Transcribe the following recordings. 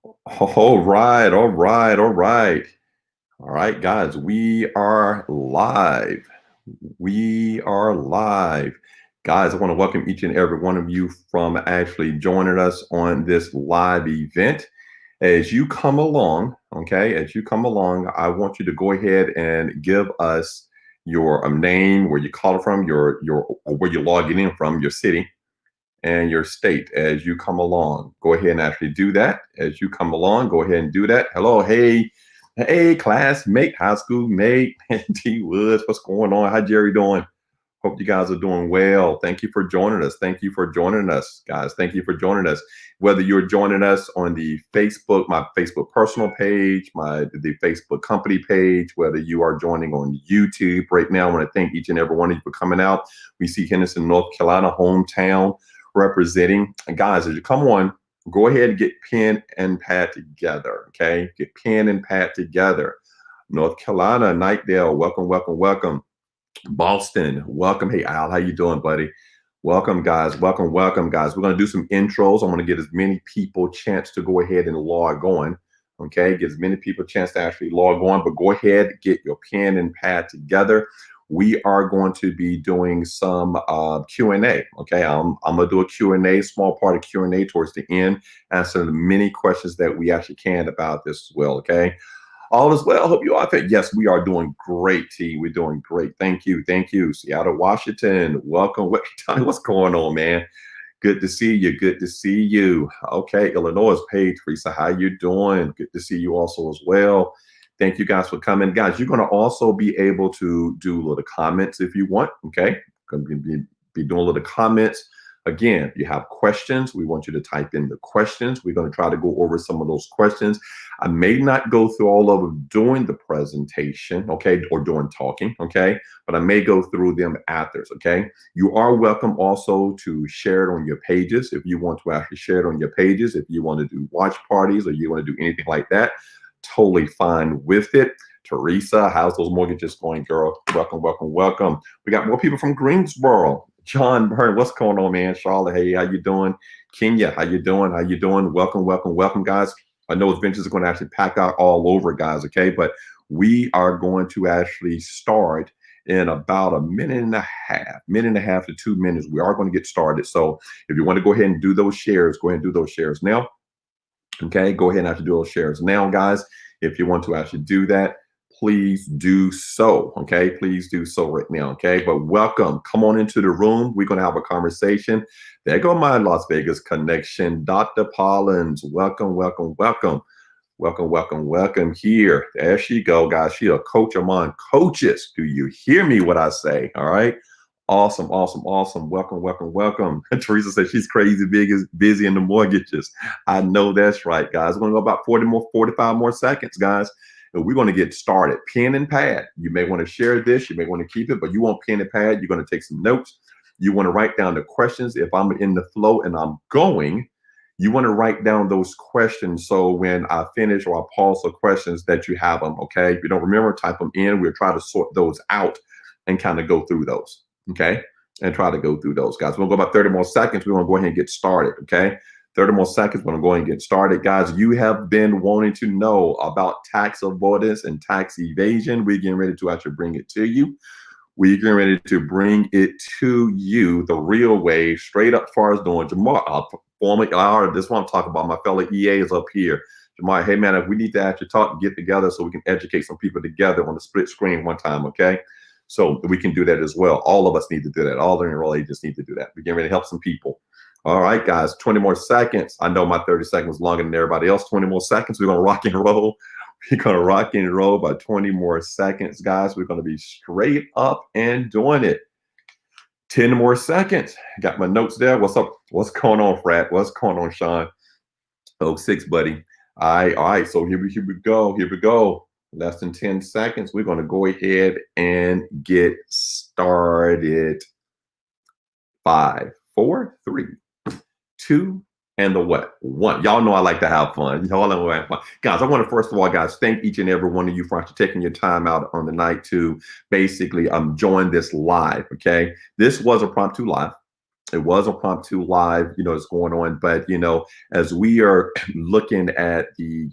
All right, all right, all right. All right, guys, we are live. We are live. Guys, I want to welcome each and every one of you from actually joining us on this live event. As you come along, okay, as you come along, I want you to go ahead and give us your name, where you call it from, your or where you're logging in from, your city and your state as you come along. Go ahead and actually do that as you come along. Go ahead and do that. Hello, hey, classmate, high school mate, T Woods, what's going on? How Jerry doing? Hope you guys are doing well. Thank you for joining us. Thank you for joining us, guys. Thank you for joining us. Whether you're joining us on the Facebook, my Facebook personal page, the Facebook company page, whether you are joining on YouTube right now, I want to thank each and every one of you for coming out. We see Henderson, North Carolina, hometown representing. And guys, as you come on, go ahead and get pen and pad together. Okay, get pen and pad together. North Carolina, Nightdale, welcome, welcome, welcome. Boston, welcome. Hey, Al, how you doing, buddy? Welcome, guys. Welcome, welcome, guys. We're going to do some intros. I'm going to get as many people a chance to go ahead and log on. Okay, get as many people a chance to actually log on, but go ahead, get your pen and pad together. We are going to be doing some Q&A. Okay, I'm going to do a Q&A, small part of Q&A towards the end, answer the many questions that we actually can about this as well. Okay. All is well. Hope you all think. Yes, we are doing great, T. We're doing great. Thank you. Thank you. Seattle, Washington. Welcome. What's going on, man? Good to see you. Good to see you. Okay, Illinois, Paige, Teresa, how you doing? Good to see you also as well. Thank you guys for coming. Guys, you're going to also be able to do little comments if you want. Okay, going to be doing little comments. Again, if you have questions, we want you to type in the questions. We're going to try to go over some of those questions. I may not go through all of them during the presentation, okay, or during talking, okay, but I may go through them after, okay. You are welcome also to share it on your pages if you want to actually share it on your pages. If you want to do watch parties or you want to do anything like that, totally fine with it. Teresa, how's those mortgages going, girl? Welcome, welcome, welcome. We got more people from Greensboro. John Byrne, what's going on, man? Charlotte, hey, how you doing? Kenya, how you doing? How you doing? Welcome, welcome, welcome, guys. I know adventures are going to actually pack out all over, guys, okay? But we are going to actually start in about a minute and a half to 2 minutes. We are going to get started. So if you want to go ahead and do those shares, go ahead and do those shares now. Okay, go ahead and actually do those shares now, guys. If you want to actually do that, please do so. Okay, please do so right now. Okay, but welcome. Come on into the room. We're going to have a conversation. There go my Las Vegas connection, Dr. Collins. Welcome, welcome, welcome, welcome, welcome, welcome here. There she go, guys. She a coach among coaches. Do you hear me? What I say? All right. Awesome, awesome, awesome. Welcome, welcome, welcome. Teresa said she's crazy big, is busy in the mortgages. I know that's right, guys. We're gonna go about 45 more seconds, guys. And we're gonna get started. Pen and pad. You may want to share this, you may want to keep it, but you want pen and pad, you're gonna take some notes. You want to write down the questions. If I'm in the flow and I'm going, you want to write down those questions so when I finish or I pause the questions that you have them. Okay. If you don't remember, type them in. We'll try to sort those out and kind of go through those. Okay, and try to go through those, guys. We'll go about 30 more seconds. We want to go ahead and get started. Okay, 30 more seconds. We're going to go ahead and get started, guys. You have been wanting to know about tax avoidance and tax evasion. We're getting ready to actually bring it to you. We're getting ready to bring it to you the real way, straight up. Far as doing Jamal, former, this one I'm talking about. My fellow EA is up here. Jamal, hey man, if we need to actually talk, get together so we can educate some people together on the split screen one time. Okay. So we can do that as well. All of us need to do that. All the enroll agents need to do that. We're getting ready to help some people. All right, guys, 20 more seconds. I know my 30 seconds is longer than everybody else. 20 more seconds. We're going to rock and roll. We're going to rock and roll by 20 more seconds, guys. We're going to be straight up and doing it. 10 more seconds. Got my notes there. What's up? What's going on, Frat? What's going on, Sean? 06, buddy. All right. So here we go. Here we go. Less than 10 seconds. We're going to go ahead and get started. 5, 4, 3, 2, and the what? 1. Y'all know I like to have fun. Y'all know I have fun. Guys, I want to first of all, guys, thank each and every one of you for actually taking your time out on the night to basically join this live, okay? This was a prompt to live. It was impromptu live, it's going on. But as we are looking at the,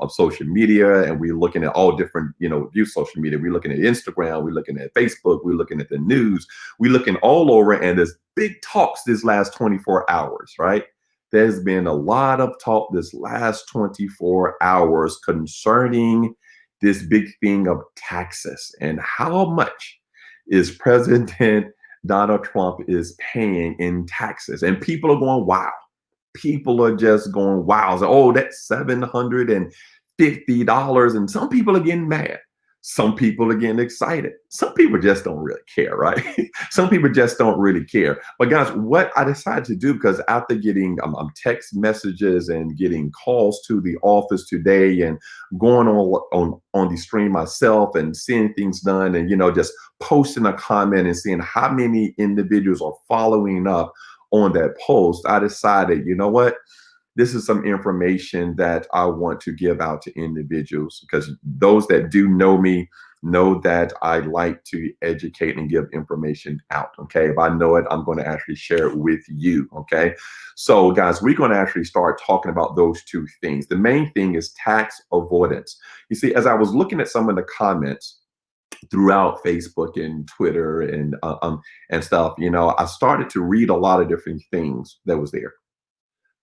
of social media, and we're looking at all different, view social media, we're looking at Instagram, we're looking at Facebook, we're looking at the news, we're looking all over, and there's big talks this last 24 hours, right? There's been a lot of talk this last 24 hours concerning this big thing of taxes and how much is President Donald Trump is paying in taxes. And people are going, wow. People are just going, wow. So, oh, that's $750. And some people are getting mad. Some people are getting excited. Some people just don't really care, right? Some people just don't really care. But guys, what I decided to do, because after getting text messages and getting calls to the office today, and going on the stream myself and seeing things done, and just posting a comment and seeing how many individuals are following up on that post, I decided, you know what? This is some information that I want to give out to individuals, because those that do know me know that I like to educate and give information out. Okay. If I know it, I'm going to actually share it with you. Okay. So guys, we're going to actually start talking about those two things. The main thing is tax avoidance. You see, as I was looking at some of the comments throughout Facebook and Twitter and stuff, I started to read a lot of different things that was there.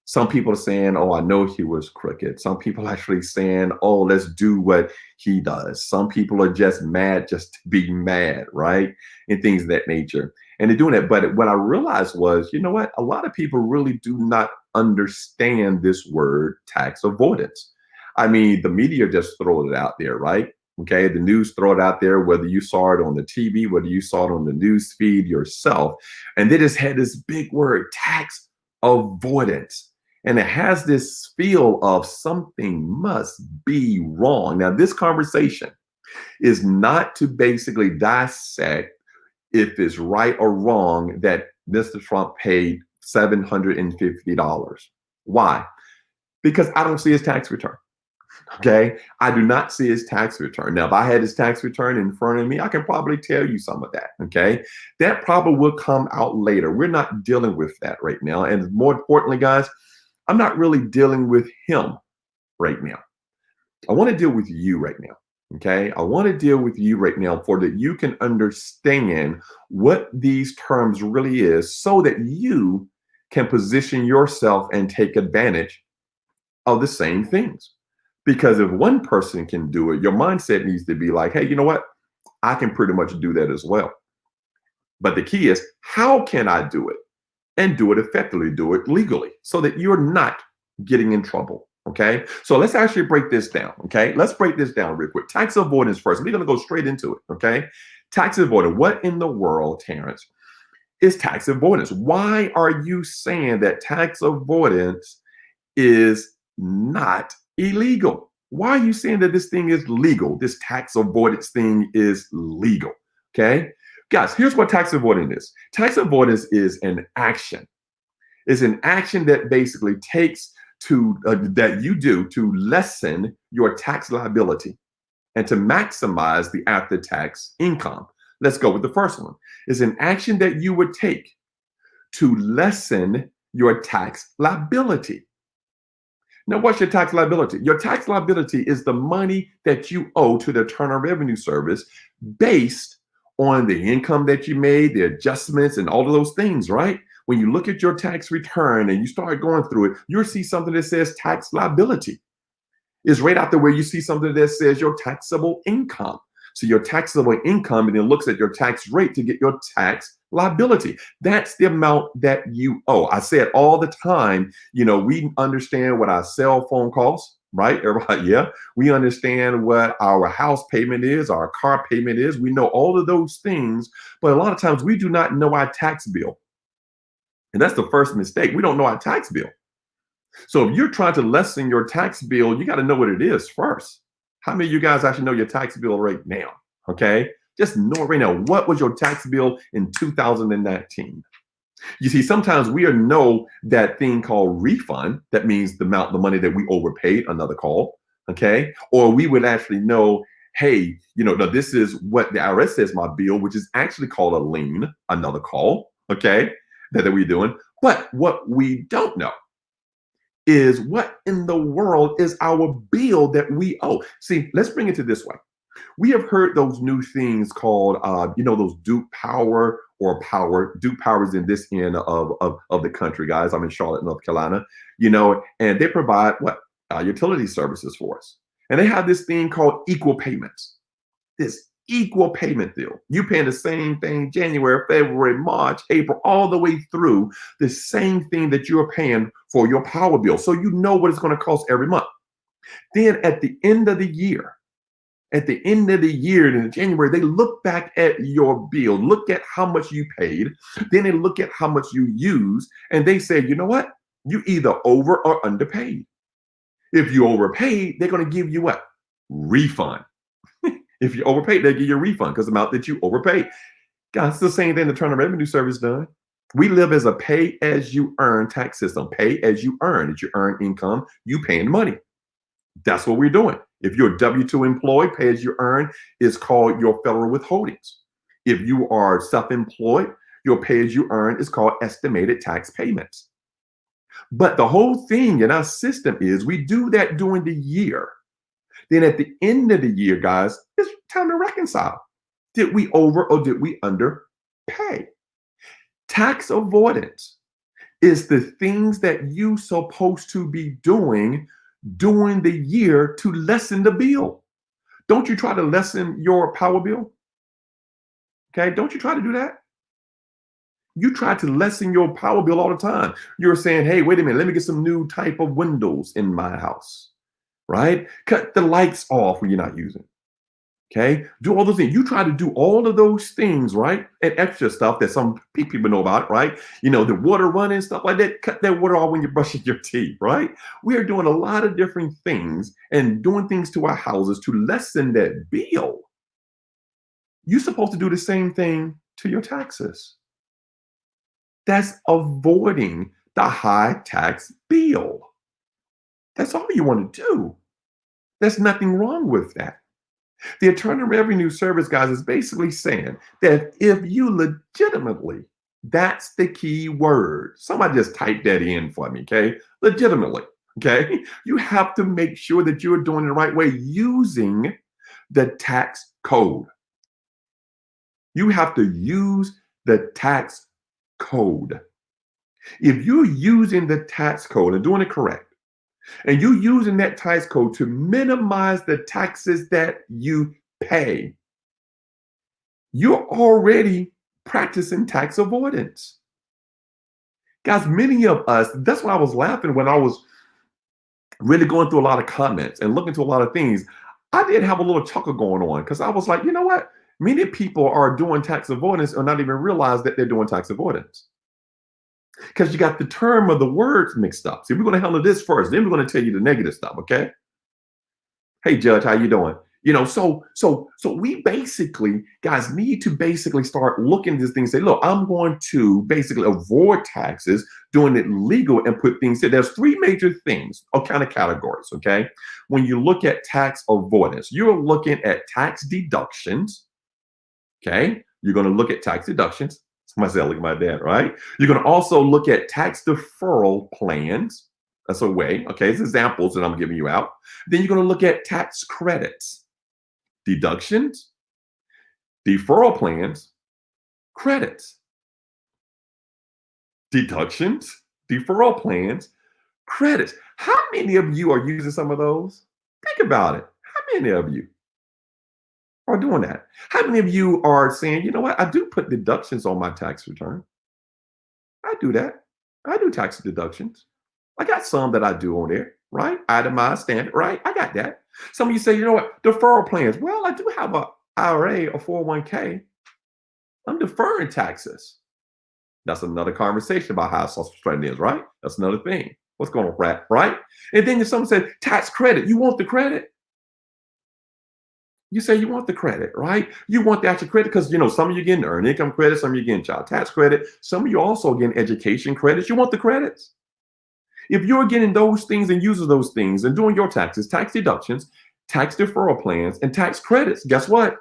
Some people are saying, oh, I know he was crooked. Some people actually saying, oh, let's do what he does. Some people are just mad just to be mad, right? And things of that nature. And they're doing it. But what I realized was, you know what? A lot of people really do not understand this word tax avoidance. I mean, the media just throw it out there, right? Okay, the news throw it out there, whether you saw it on the TV, whether you saw it on the news feed yourself. And they just had this big word, tax avoidance. And it has this feel of something must be wrong. Now, this conversation is not to basically dissect if it's right or wrong that Mr. Trump paid $750. Why? Because I don't see his tax return. Okay. I do not see his tax return. Now, if I had his tax return in front of me, I can probably tell you some of that. Okay. That probably will come out later. We're not dealing with that right now. And more importantly, guys, I'm not really dealing with him right now. I want to deal with you right now. Okay. I want to deal with you right now for that you can understand what these terms really is, so that you can position yourself and take advantage of the same things. Because if one person can do it, your mindset needs to be like, hey, you know what? I can pretty much do that as well. But the key is, how can I do it? And do it effectively, do it legally, so that you're not getting in trouble. Okay. So let's actually break this down. Okay. Let's break this down real quick. Tax avoidance first. We're going to go straight into it. Okay. Tax avoidance. What in the world, Terrence, is tax avoidance? Why are you saying that tax avoidance is not illegal? Why are you saying that this thing is legal? This tax avoidance thing is legal. Okay. Guys, here's what tax avoidance is. Tax avoidance is an action. It's an action that basically takes that you do to lessen your tax liability and to maximize the after-tax income. Let's go with the first one. It's an action that you would take to lessen your tax liability. Now, what's your tax liability? Your tax liability is the money that you owe to the Internal Revenue Service based on the income that you made, the adjustments, and all of those things, right? When you look at your tax return and you start going through it, you'll see something that says tax liability. It's right out there where you see something that says your taxable income. So your taxable income, and it looks at your tax rate to get your tax liability. That's the amount that you owe. I say it all the time. We understand what our cell phone costs, right? Everybody, yeah. We understand what our house payment is, our car payment is. We know all of those things, but a lot of times we do not know our tax bill. And that's the first mistake. We don't know our tax bill. So if you're trying to lessen your tax bill, you got to know what it is first. How many of you guys actually know your tax bill right now? Okay. Just know it right now. What was your tax bill in 2019? You see, sometimes we know that thing called refund. That means the money that we overpaid, another call. Okay. Or we would actually know, hey, this is what the IRS says my bill, which is actually called a lien, another call. Okay. that we're doing. But what we don't know is what in the world is our bill that we owe. See, let's bring it to this way. We have heard those new things called, those Duke Power or Power. Duke Power is in this end of the country, guys. I'm in Charlotte, North Carolina, and they provide what? Utility services for us. And they have this thing called equal payments. This equal payment deal. You paying the same thing January, February, March, April, all the way through the same thing that you're paying for your power bill. So you know what it's going to cost every month. Then at the end of the year, in January, they look back at your bill, look at how much you paid, then they look at how much you use, and they say, you know what? You either over or underpaid. If you overpaid, they're going to give you what? Refund. If you overpaid, they give you a refund because the amount that you overpaid. Guys, it's the same thing the Internal Revenue Service done. We live as a pay-as-you-earn tax system. Pay as you earn. If you earn income, you paying money. That's what we're doing. If you're a W-2 employee, pay as you earn is called your federal withholdings. If you are self-employed, your pay as you earn is called estimated tax payments. But the whole thing in our system is we do that during the year. Then at the end of the year, guys, it's time to reconcile. Did we over or did we underpay? Tax avoidance is the things that you're supposed to be doing during the year to lessen the bill. Don't you try to lessen your power bill? Okay, don't you try to do that? You try to lessen your power bill all the time. You're saying, hey, wait a minute, let me get some new type of windows in my house, right? Cut the lights off when you're not using. Okay, do all those things. You try to do all of those things, right? And extra stuff that some people know about, right? The water running, stuff like that. Cut that water off when you're brushing your teeth, right? We are doing a lot of different things and doing things to our houses to lessen that bill. You're supposed to do the same thing to your taxes. That's avoiding the high tax bill. That's all you want to do. There's nothing wrong with that. The Internal Revenue Service, guys, is basically saying that if you legitimately, that's the key word. Somebody just type that in for me, okay? Legitimately, okay? You have to make sure that you're doing it the right way using the tax code. You have to use the tax code. If you're using the tax code and doing it correct, and you're using that tax code to minimize the taxes that you pay, you're already practicing tax avoidance. Guys, many of us, that's why I was laughing when I was really going through a lot of comments and looking through a lot of things. I did have a little chuckle going on because I was like, you know what? Many people are doing tax avoidance or not even realize that they're doing tax avoidance. Because you got the term of the words mixed up. See, we're going to handle this first, then we're going to tell you the negative stuff, okay? Hey, Judge, how you doing? So we basically, guys, need to basically start looking at this thing and say, look, I'm going to basically avoid taxes, doing it legal and put things in. There's three major things or kind of categories, okay? When you look at tax avoidance, you're looking at tax deductions, okay? You're going to look at tax deductions. Somebody said, look at my dad, right? You're going to also look at tax deferral plans. That's a way, okay? It's examples that I'm giving you out. Then you're going to look at tax credits, deductions, deferral plans, credits, deductions, deferral plans, credits. How many of you are using some of those? Think about it. How many of you are doing that? How many of you are saying, you know what? I do put deductions on my tax return. I do that. I do tax deductions. I got some that I do on there, right? Itemized standard, right? I got that. Some of you say, you know what? Deferral plans. Well, I do have a IRA or 401k. I'm deferring taxes. That's another conversation about how social strategy is, right? That's another thing. What's going on, right? And then if someone says tax credit, you want the credit? You say you want the credit, right? You want the actual credit because, some of you getting earned income credit, some of you getting child tax credit, some of you also getting education credits. You want the credits. If you're getting those things and using those things and doing your taxes, tax deductions, tax deferral plans, and tax credits, guess what?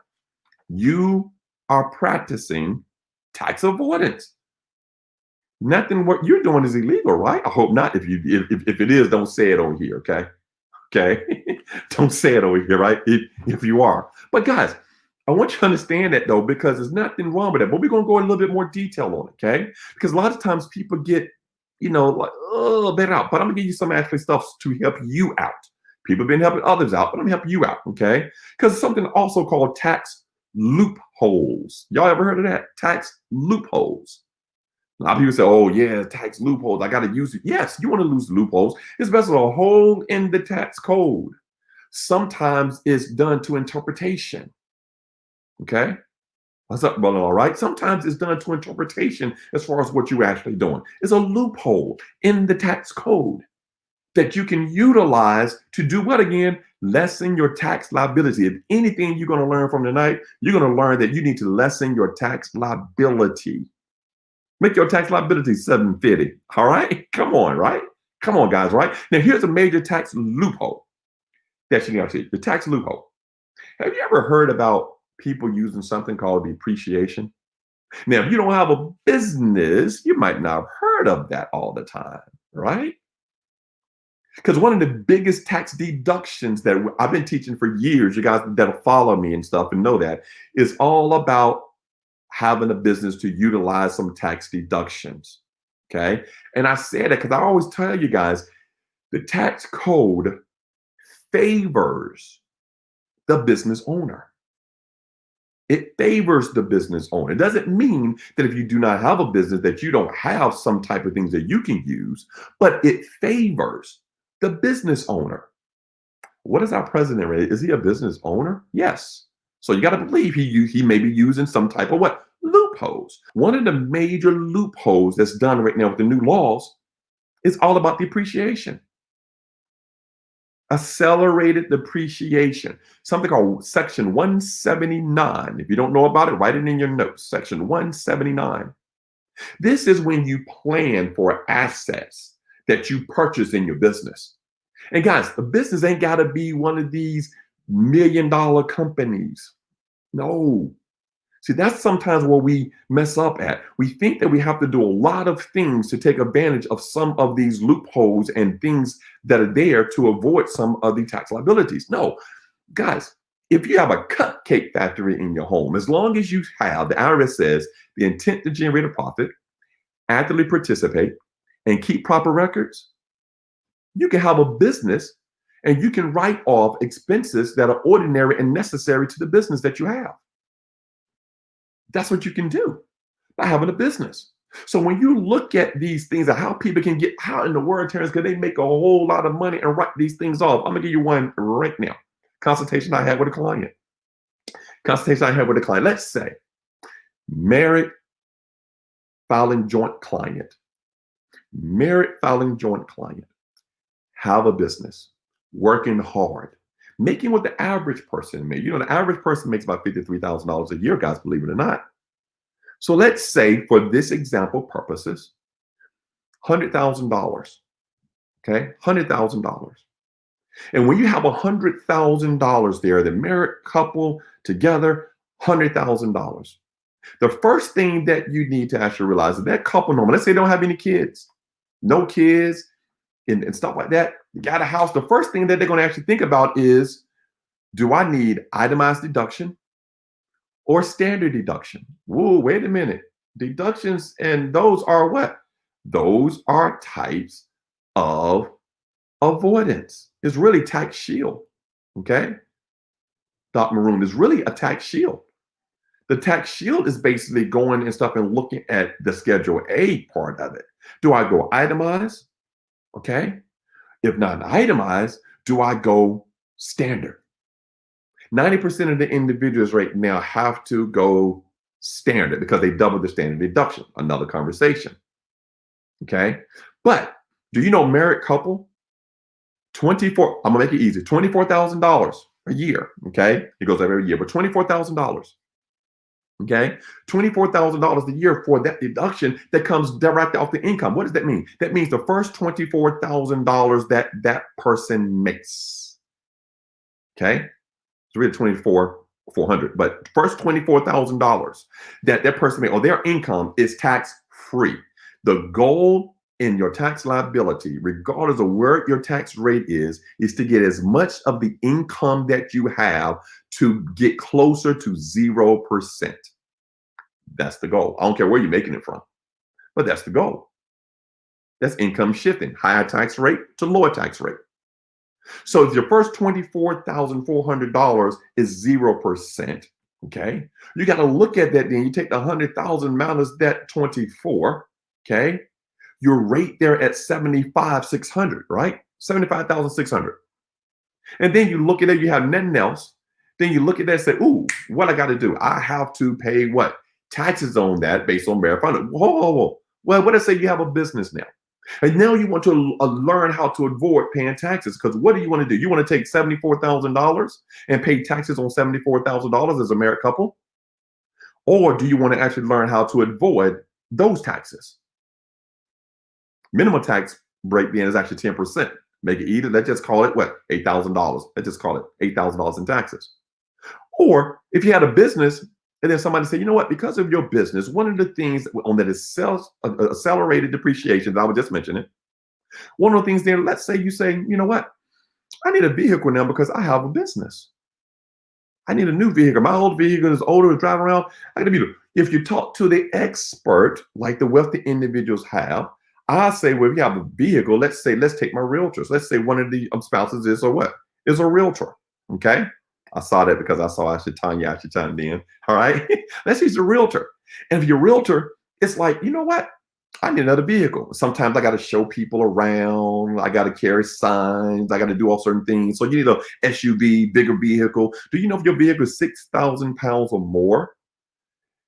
You are practicing tax avoidance. Nothing what you're doing is illegal, right? I hope not. If it is, don't say it over here, okay? Okay. Don't say it over here, right? If you are. But guys, I want you to understand that though, because there's nothing wrong with that. But we're gonna go in a little bit more detail on it, okay? Because a lot of times people get, like, oh, bit out. But I'm gonna give you some actually stuff to help you out. People have been helping others out, but I'm gonna help you out, okay? Because something also called tax loopholes. Y'all ever heard of that? Tax loopholes. A lot of people say, oh, yeah, tax loopholes. I got to use it. Yes, you want to lose loopholes. It's best a hole in the tax code. Sometimes it's done to interpretation. Okay? What's up, brother? All right. Sometimes it's done to interpretation as far as what you're actually doing. It's a loophole in the tax code that you can utilize to do what again? Lessen your tax liability. If anything you're going to learn from tonight, you're going to learn that you need to lessen your tax liability. Make your tax liability $750. All right? Come on, right? Come on, guys, right? Now, here's a major tax loophole that you got to see. The tax loophole. Have you ever heard about people using something called depreciation? Now, if you don't have a business, you might not have heard of that all the time, right? Because one of the biggest tax deductions that I've been teaching for years, you guys that'll follow me and stuff and know that, is all about having a business to utilize some tax deductions. Okay. And I say that because I always tell you guys the tax code favors the business owner. It favors the business owner. It doesn't mean that if you do not have a business that you don't have some type of things that you can use, but it favors the business owner. What is our president? Is he a business owner? Yes. So you got to believe he may be using some type of what? Loopholes. One of the major loopholes that's done right now with the new laws is all about depreciation. Accelerated depreciation. Something called Section 179. If you don't know about it, write it in your notes. Section 179. This is when you plan for assets that you purchase in your business. And guys, the business ain't got to be one of these $1 million companies. No. See, that's sometimes where we mess up at. We think that we have to do a lot of things to take advantage of some of these loopholes and things that are there to avoid some of the tax liabilities. No, guys, if you have a cupcake factory in your home, as long as you have, the IRS says, the intent to generate a profit, actively participate, and keep proper records, you can have a business and you can write off expenses that are ordinary and necessary to the business that you have. That's what you can do by having a business. So when you look at these things and how people can get out in the word terms, because they make a whole lot of money and write these things off. I'm gonna give you one right now. Consultation I had with a client. Let's say married filing joint client. Have a business, working hard, making what the average person makes. The average person makes about $53,000 a year, guys, believe it or not. So let's say for this example purposes, $100,000, okay? $100,000. And when you have $100,000 there, the married couple together, $100,000. The first thing that you need to actually realize is that couple, let's say they don't have any kids, no kids, and stuff like that, you got a house. The first thing that they're going to actually think about is, do I need itemized deduction or standard deduction? Whoa, wait a minute. Deductions, and those are what? Those are types of avoidance. It's really tax shield. Okay? Doc Maroon is really a tax shield. The tax shield is basically going and stuff and looking at the Schedule A part of it. Do I go itemized? Okay. If not itemized, do I go standard? 90% of the individuals right now have to go standard because they double the standard deduction. Another conversation. Okay. But do you know married couple? I'm gonna make it easy. $24,000 a year. Okay. It goes up every year, but $24,000. Okay, $24,000 a year for that deduction that comes directly off the income. What does that mean? That means the first $24,000 that person makes. Okay, it's really $24,400, but first $24,000 that person makes, or their income is tax free. The goal in your tax liability, regardless of where your tax rate is to get as much of the income that you have to get closer to 0%. That's the goal. I don't care where you're making it from, but that's the goal. That's income shifting, higher tax rate to lower tax rate. So if your first $24,400 is 0%, okay, you got to look at that. Then you take the 100,000 minus that 24, okay, you're right there at 75,600, right? 75,600. And then you look at it, you have nothing else. Then you look at that and say, ooh, what I got to do? I have to pay what? Taxes on that based on marijuana. Whoa. Well, what I say you have a business now. And now you want to learn how to avoid paying taxes. Because what do you want to do? You want to take $74,000 and pay taxes on $74,000 as a married couple? Or do you want to actually learn how to avoid those taxes? Minimum tax break then is actually 10%. Make it either. Let's just call it what? $8,000. Let's just call it $8,000 in taxes. Or if you had a business and then somebody said, you know what, because of your business, one of the things on that is accelerated depreciation, that I was just mentioning, one of the things then, let's say you say, you know what, I need a vehicle now because I have a business. I need a new vehicle. My old vehicle is older, driving around. I got a vehicle. If you talk to the expert, like the wealthy individuals have, I say, well, if you have a vehicle, let's take my realtors. Let's say one of the spouses is a realtor. Okay. I saw that because I saw Tanya chimed in. All right. Let's use a realtor. And if you're a realtor, it's like, you know what? I need another vehicle. Sometimes I got to show people around. I got to carry signs. I got to do all certain things. So you need a SUV, bigger vehicle. Do you know if your vehicle is 6,000 pounds or more?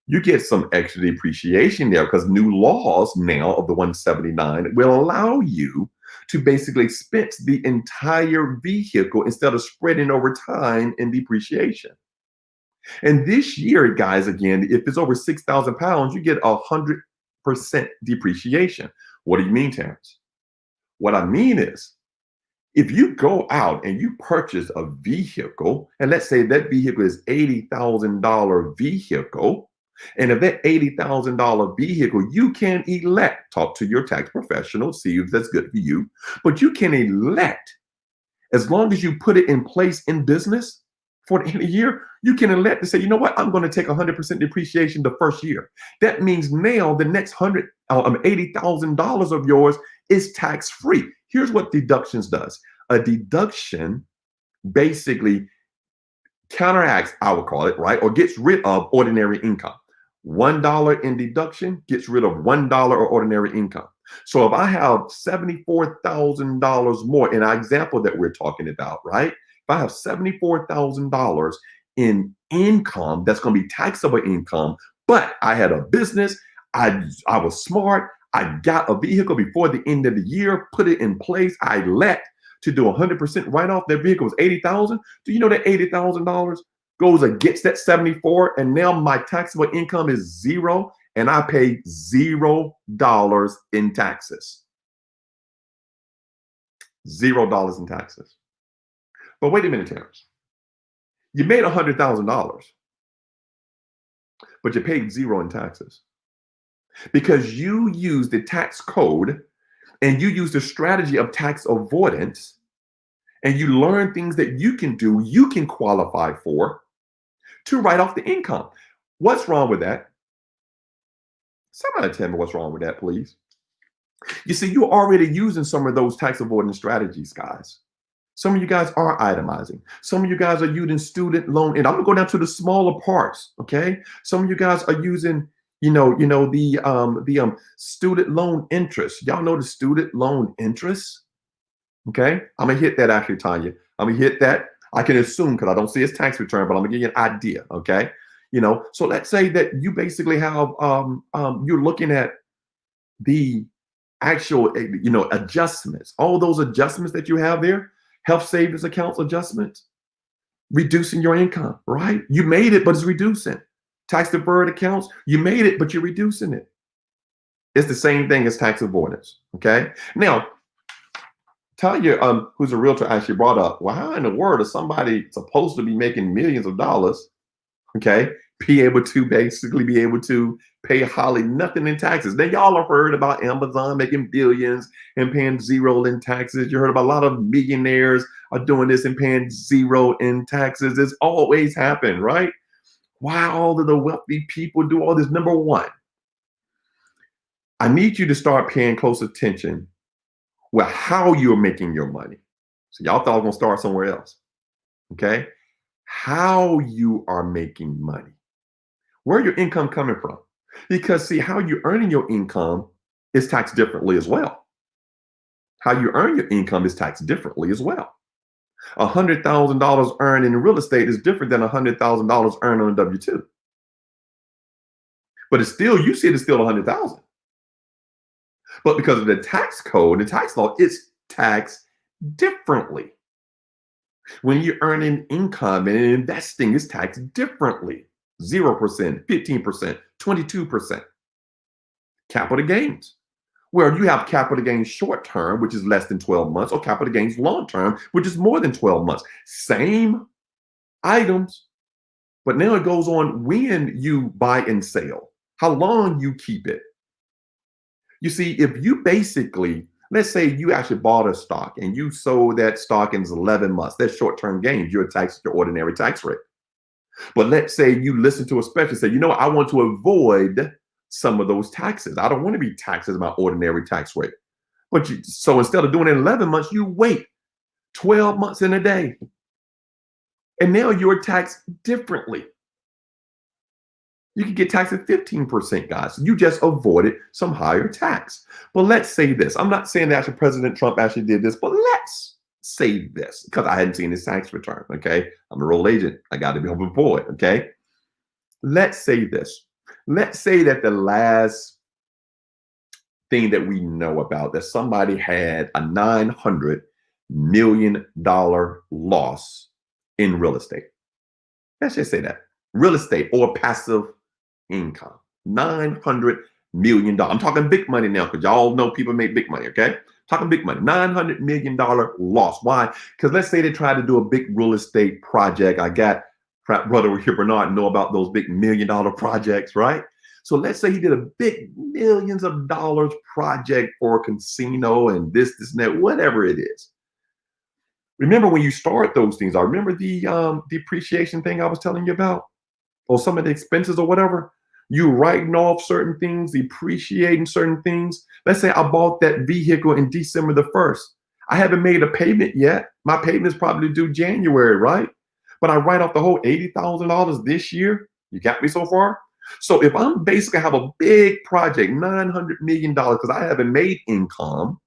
You get some extra depreciation there because new laws now of the 179 will allow you to basically expense the entire vehicle instead of spreading over time in depreciation. And this year, guys, again, if it's over 6,000 pounds, you get 100% depreciation. What do you mean, Terrence? What I mean is, if you go out and you purchase a vehicle, and let's say that vehicle is $80,000 vehicle, and if that $80,000 vehicle, you can elect, talk to your tax professional, see if that's good for you, but you can elect, as long as you put it in place in business for the end of the year, you can elect to say, you know what, I'm going to take 100% depreciation the first year. That means now the next $80,000 of yours is tax free. Here's what deductions does. A deduction basically counteracts, I would call it, right, or gets rid of ordinary income. $1 in deduction gets rid of $1 of ordinary income. So if I have $74,000 more in our example that we're talking about, right? If I have $74,000 in income, that's going to be taxable income, but I had a business, I was smart, I got a vehicle before the end of the year, put it in place, I elect to do 100% write-off. That vehicle was $80,000. Do you know that $80,000 goes against that 74, and now my taxable income is zero, and I pay $0 in taxes. $0 in taxes. But wait a minute, Terrence. You made $100,000, but you paid zero in taxes because you use the tax code and you use the strategy of tax avoidance, and you learn things that you can do, you can qualify for to write off the income. What's wrong with that? Somebody tell me what's wrong with that, please. You see, you're already using some of those tax avoidance strategies, guys. Some of you guys are itemizing. Some of you guys are using student loan, and I'm gonna go down to the smaller parts. Okay, some of you guys are using, the student loan interest. Y'all know the student loan interest. Okay, I'm gonna hit that actually, Tanya. I'm gonna hit that. I can assume because I don't see his tax return, but I'm gonna give you an idea. Okay, so let's say that you basically have you're looking at the actual adjustments, all those adjustments that you have there, health savings accounts adjustments, reducing your income, right? You made it, but it's reducing. Tax deferred accounts, you made it, but you're reducing it. It's the same thing as tax avoidance. Okay, now Tanya, who's a realtor, actually brought up, well, how in the world is somebody supposed to be making millions of dollars, okay, be able to pay hardly nothing in taxes. Now, y'all have heard about Amazon making billions and paying zero in taxes. You heard about a lot of millionaires are doing this and paying zero in taxes. It's always happened, right? Why all of the wealthy people do all this? Number one, I need you to start paying close attention with how you're making your money. So y'all thought I was gonna start somewhere else. Okay. How you are making money. Where your income coming from? Because see, how you earning your income is taxed differently as well. How you earn your income is taxed differently as well. $100,000 earned in real estate is different than $100,000 earned on a W-2. But it's still, you see it is still 100,000. But because of the tax code, the tax law, it's taxed differently. When you're earning income and investing, it's taxed differently. 0%, 15%, 22%. Capital gains. Well, you have capital gains short term, which is less than 12 months, or capital gains long term, which is more than 12 months. Same items, but now it goes on when you buy and sell, how long you keep it. You see, if you basically, let's say you actually bought a stock and you sold that stock in 11 months, that's short-term gains, you're taxed at your ordinary tax rate. But let's say you listen to a specialist say, you know what, I want to avoid some of those taxes. I don't want to be taxed as my ordinary tax rate. So instead of doing it in 11 months, you wait 12 months in a day. And now you're taxed differently. You can get taxed at 15%, guys. You just avoided some higher tax. But let's say this. I'm not saying that actually President Trump actually did this, but let's say this because I hadn't seen his tax return. Okay. I'm a roll agent. I got to be hoping for it. Okay. Let's say this. Let's say that the last thing that we know about that somebody had a $900 million loss in real estate. Let's just say that real estate or passive income, $900 million. I'm talking big money now because y'all know people make big money, okay? Talking big money, $900 million loss. Why? Because let's say they try to do a big real estate project. I got brother here, Bernard, know about those big $1 million projects, right? So let's say he did a big millions of dollars project for a casino and this and that, whatever it is. Remember when you start those things, I remember the depreciation thing I was telling you about, or some of the expenses or whatever. You writing off certain things, depreciating certain things. Let's say I bought that vehicle in December the 1st. I haven't made a payment yet. My payment is probably due January, right? But I write off the whole $80,000 this year. You got me so far? So if I'm basically have a big project, $900 million, because I haven't made income,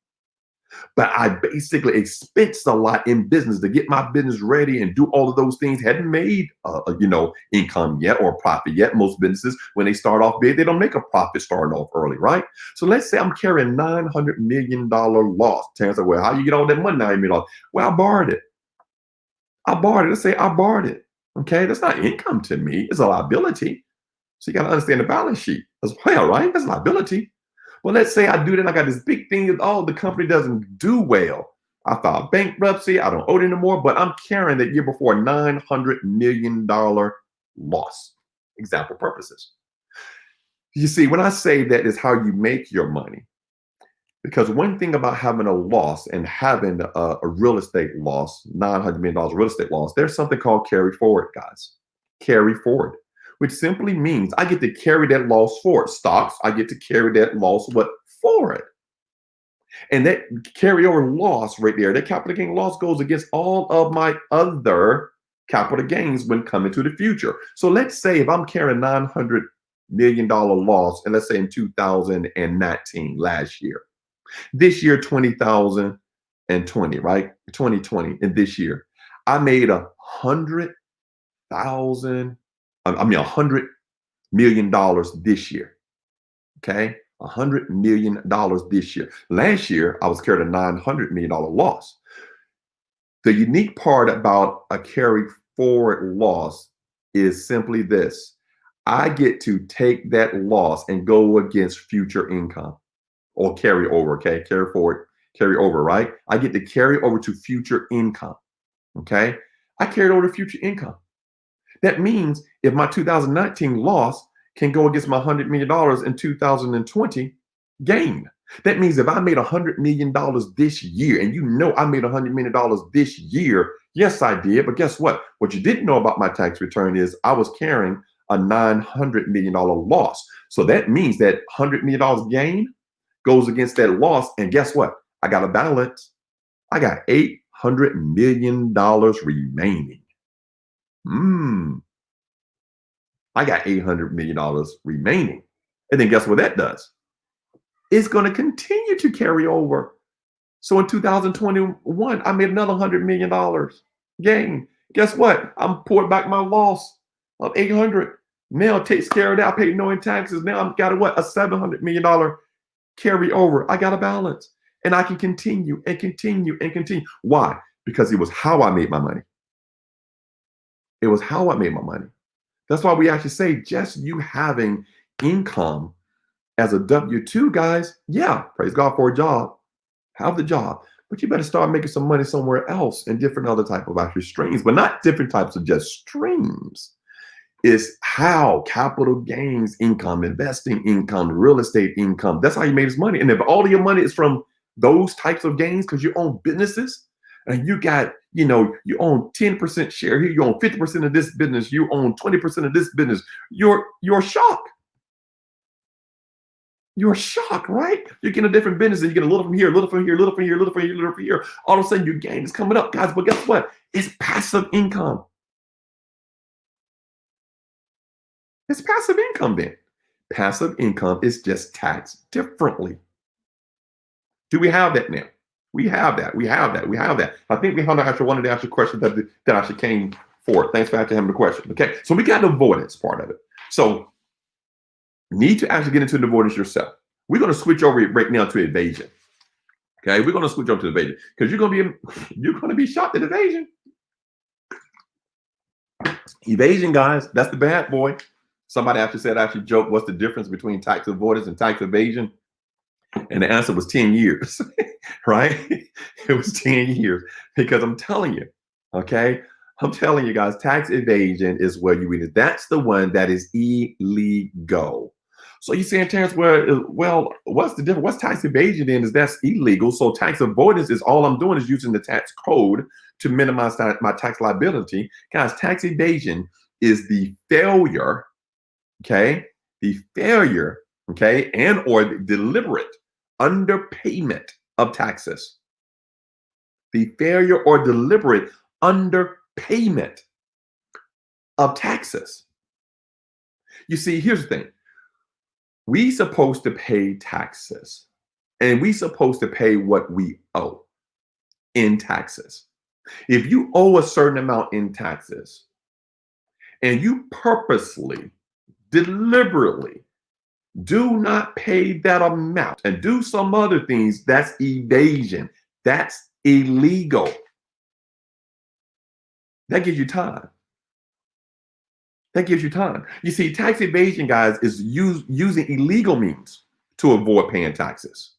but I basically expensed a lot in business to get my business ready and do all of those things. Hadn't made, income yet or profit yet. Most businesses, when they start off big, they don't make a profit starting off early, right? So let's say I'm carrying $900 million loss. Terrence said, well, how you get all that money, $9 million? Well, I borrowed it. Let's say I borrowed it. Okay, that's not income to me. It's a liability. So you got to understand the balance sheet as well, right? That's a liability. Well, let's say I do that. I got this big thing that, the company doesn't do well. I filed bankruptcy. I don't owe it anymore, but I'm carrying that year before $900 million loss. Example purposes. You see, when I say that is how you make your money, because one thing about having a loss and having a real estate loss, $900 million real estate loss, there's something called carry forward, guys. Carry forward, which simply means I get to carry that loss forward. Stocks, I get to carry that loss forward. And that carryover loss right there, that capital gain loss goes against all of my other capital gains when coming to the future. So let's say if I'm carrying $900 million loss, and let's say in 2019, last year, this year, 2020, right? 2020, and this year, I made $100 million this year. Okay, $100 million this year. Last year, I was carrying a $900 million loss. The unique part about a carry forward loss is simply this: I get to take that loss and go against future income or carry over. Okay, carry forward, carry over, right? I get to carry over to future income. Okay, I carried over to future income. That means if my 2019 loss can go against my $100 million in 2020 gain. That means if I made $100 million this year, and you know I made $100 million this year, yes, I did. But guess what? What you didn't know about my tax return is I was carrying a $900 million loss. So that means that $100 million gain goes against that loss. And guess what? I got a balance. I got $800 million remaining. I got $800 million remaining. And then guess what that does? It's going to continue to carry over. So in 2021, I made another $100 million gain. Guess what? I'm poured back my loss of 800. Now it takes care of that. I paid no in taxes. Now I've got a $700 million carry over. I got a balance. And I can continue and continue and continue. Why? Because it was how I made my money. It was how I made my money. That's why we actually say just you having income as a W-2, guys, yeah, praise God for a job. Have the job. But you better start making some money somewhere else in different other type of actually streams, but not different types of just streams. It's how capital gains income, investing income, real estate income. That's how you made his money. And if all of your money is from those types of gains because you own businesses and you got, you own 10% share here, you own 50% of this business, you own 20% of this business, you're shocked. You're shocked, right? You get a different business and you get a little from here, a little from here, a little from here, a little from here, a little from here. All of a sudden your gain is coming up, guys. But guess what? It's passive income. It's passive income then. Passive income is just taxed differently. Do we have that now? We have that. We have that. We have that. I think we have actually wanted to ask a question that actually came forward. Thanks for actually having the question. Okay. So we got the avoidance part of it. So need to actually get into the avoidance yourself. We're going to switch over right now to evasion. Okay, we're going to switch over to evasion because you're going to be shocked at evasion. Evasion, guys, that's the bad boy. Somebody actually joked, what's the difference between tax avoidance and tax evasion? And the answer was 10 years, right? It was 10 years because I'm telling you, okay? I'm telling you guys, tax evasion is where you read it. That's the one that is illegal. So you're saying, Terrence, well, what's the difference? What's tax evasion then? Is that's illegal. So tax avoidance is all I'm doing is using the tax code to minimize my tax liability. Guys, tax evasion is the failure, okay? The failure, okay, and or the deliberate underpayment of taxes. The failure or deliberate underpayment of taxes. You see, here's the thing. We supposed to pay taxes, and we supposed to pay what we owe in taxes. If you owe a certain amount in taxes, and you purposely, deliberately do not pay that amount and do some other things, that's evasion. That's illegal. That gives you time. That gives you time. You see, tax evasion, guys, is using illegal means to avoid paying taxes.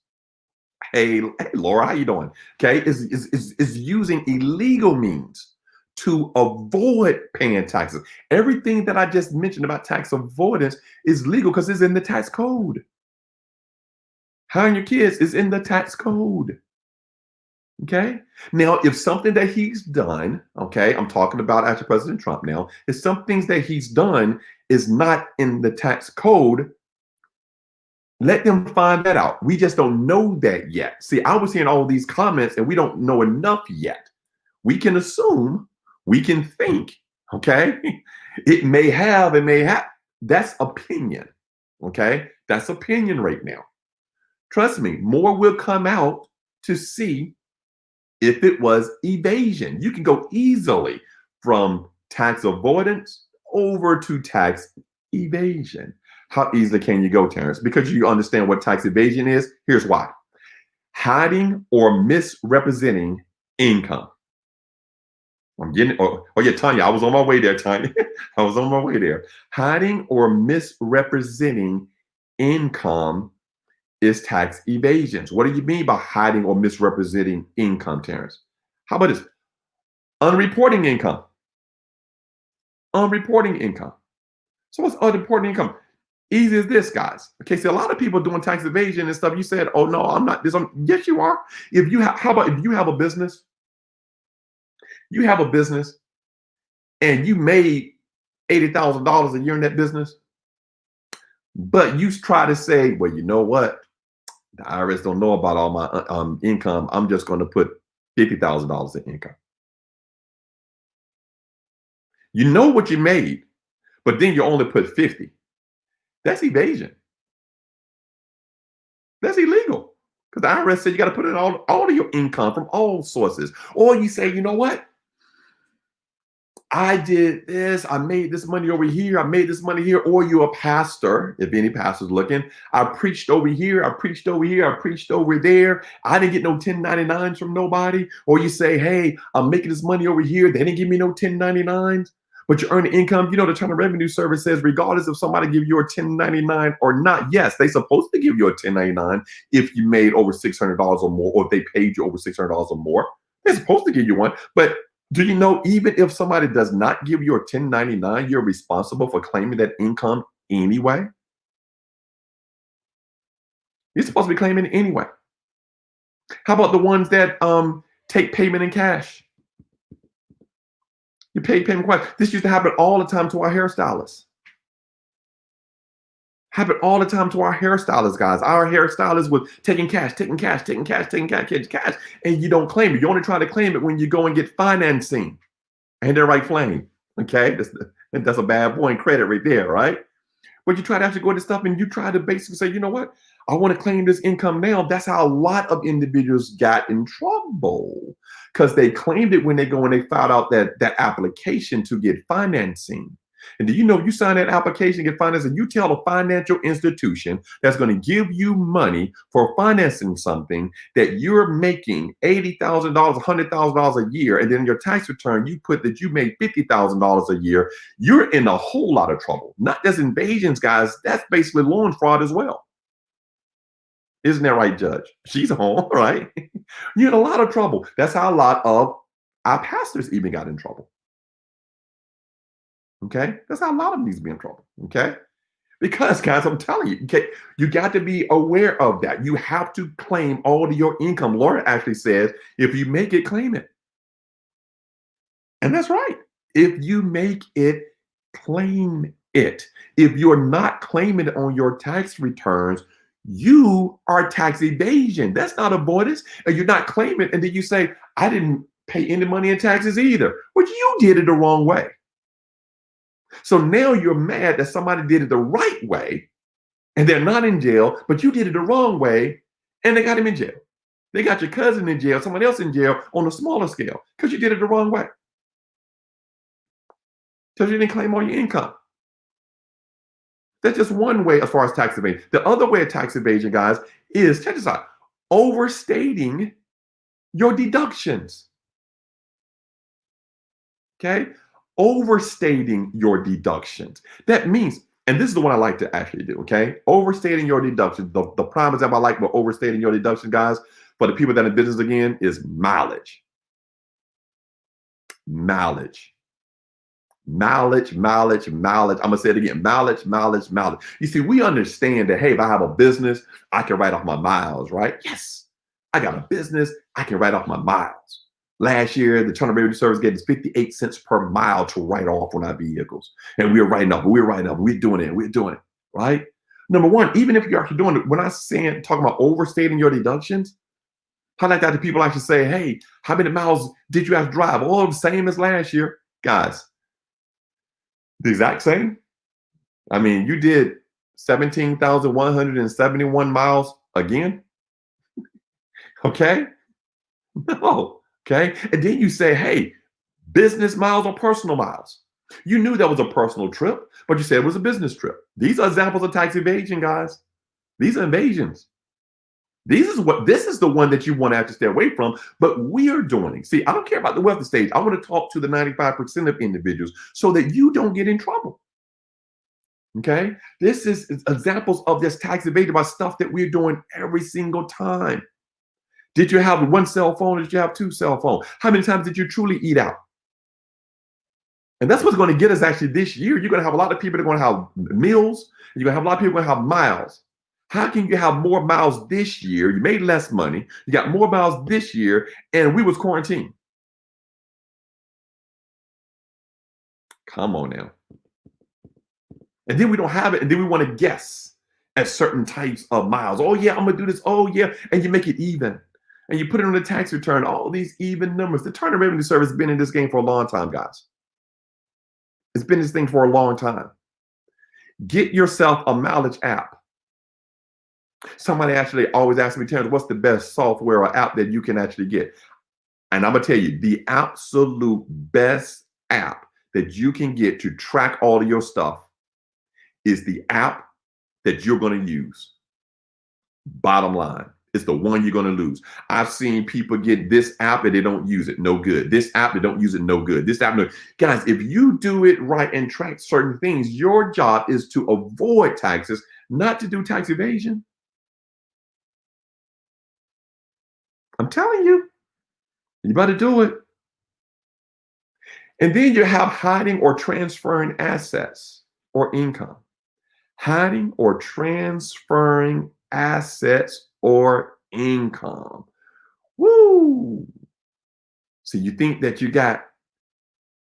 Hey, Laura, how you doing? Okay, is using illegal means to avoid paying taxes. Everything that I just mentioned about tax avoidance is legal because it's in the tax code. Hiring your kids is in the tax code. Okay. Now, if something that he's done, okay, I'm talking about actually President Trump now, if some things that he's done is not in the tax code, let them find that out. We just don't know that yet. See, I was hearing all these comments and we don't know enough yet. We can assume, we can think, okay? It may have. That's opinion, okay? That's opinion right now. Trust me, more will come out to see if it was evasion. You can go easily from tax avoidance over to tax evasion. How easily can you go, Terrence? Because you understand what tax evasion is. Here's why. Hiding or misrepresenting income. I'm getting, oh yeah, Tanya, I was on my way there, Tanya. I was on my way there. Hiding or misrepresenting income is tax evasion. What do you mean by hiding or misrepresenting income, Terrence? How about this? Unreporting income. Unreporting income. So what's unreporting income? Easy as this, guys. Okay, so a lot of people doing tax evasion and stuff. You said, "Oh no, I'm not this." Yes, you are. If you have, how about if you have a business? You have a business and you made $80,000 a year in that business, but you try to say, "Well, you know what? The IRS don't know about all my income. I'm just going to put $50,000 in income." You know what you made, but then you only put 50. That's evasion. That's illegal. Because the IRS said you got to put in all of your income from all sources. Or you say, you know what? I did this, I made this money over here, I made this money here, or you're a pastor, if any pastor's looking. I preached over here, I preached over here, I preached over there. I didn't get no 1099s from nobody. Or you say, hey, I'm making this money over here. They didn't give me no 1099s, but you earn income. You know, the Internal Revenue Service says, regardless if somebody give you a 1099 or not, yes, they're supposed to give you a 1099 if you made over $600 or more, or if they paid you over $600 or more. They're supposed to give you one. But do you know, even if somebody does not give you a 1099, you're responsible for claiming that income anyway? You're supposed to be claiming it anyway. How about the ones that take payment in cash? You pay payment in cash. This used to happen all the time to our hairstylists. Happen all the time to our hairstylists, guys. Our hairstylists was taking cash, taking cash, taking cash, taking cash, taking cash, and you don't claim it. You only try to claim it when you go and get financing. Ain't that right, Flame? Okay, that's a bad boy in credit right there, right? But you try to actually go into stuff and you try to basically say, you know what? I want to claim this income now. That's how a lot of individuals got in trouble because they claimed it when they go and they filed out that application to get financing. And do you know if you sign that application, get financing, you tell a financial institution that's going to give you money for financing something that you're making $80,000, $100,000 a year, and then in your tax return you put that you made $50,000 a year, you're in a whole lot of trouble. Not just invasions, guys. That's basically loan fraud as well. Isn't that right, Judge? She's home, right? You're in a lot of trouble. That's how a lot of our pastors even got in trouble. Okay, that's how a lot of them needs to be in trouble. Okay, because guys, I'm telling you, okay, you got to be aware of that. You have to claim all of your income. Laura actually says, if you make it, claim it, and that's right. If you make it, claim it. If you're not claiming it on your tax returns, you are tax evasion. That's not avoidance. And you're not claiming, and then you say, I didn't pay any money in taxes either. Well, you did it the wrong way. So now you're mad that somebody did it the right way and they're not in jail, but you did it the wrong way and they got him in jail. They got your cousin in jail, someone else in jail on a smaller scale because you did it the wrong way. Because you didn't claim all your income. That's just one way as far as tax evasion. The other way of tax evasion, guys, is, check this out, overstating your deductions. Okay? Overstating your deductions. That means, and this is the one I like to actually do, okay? Overstating your deductions. The prime example I like for overstating your deduction, guys, for the people that are in business again, is mileage. Mileage. Mileage, mileage, mileage. I'm gonna say it again. Mileage, mileage, mileage. You see, we understand that, hey, if I have a business, I can write off my miles, right? Yes. I got a business, I can write off my miles. Last year, the Internal Revenue Service gave us 58 cents per mile to write off on our vehicles. And we were writing off, we're doing it, right? Number one, even if you're actually doing it, when I say talking about overstating your deductions, how like that do people actually say, hey, how many miles did you have to drive? Oh, the same as last year. Guys, the exact same. I mean, you did 17,171 miles again. Okay. No. Okay. And then you say, hey, business miles or personal miles. You knew that was a personal trip, but you said it was a business trip. These are examples of tax evasion, guys. These are evasions. This is the one that you want to have to stay away from, but we are doing it. See, I don't care about the wealthy stage. I want to talk to the 95% of individuals so that you don't get in trouble. Okay. This is examples of this tax evasion by stuff that we're doing every single time. Did you have one cell phone or did you have two cell phones? How many times did you truly eat out? And that's what's going to get us actually this year. You're going to have a lot of people that are going to have meals. You're going to have a lot of people going to have miles. How can you have more miles this year? You made less money. You got more miles this year, and we was quarantined. Come on now. And then we don't have it, and then we want to guess at certain types of miles. Oh yeah, I'm gonna do this. Oh yeah, and you make it even, and you put it on the tax return. All these even numbers. The Internal Revenue Service has been in this game for a long time, guys. It's been this thing for a long time. Get yourself a mileage app. Somebody actually always asks me, Terrence, what's the best software or app that you can actually get? And I'm gonna tell you, the absolute best app that you can get to track all of your stuff is the app that you're going to use. Bottom line, it's the one you're going to lose. I've seen people get this app and they don't use it, no good. This app, they don't use it, no good. This app, no. Guys, if you do it right and track certain things, your job is to avoid taxes, not to do tax evasion. I'm telling you, you better do it. And then you have hiding or transferring assets or income. Hiding or transferring assets or income. Woo! So you think that you got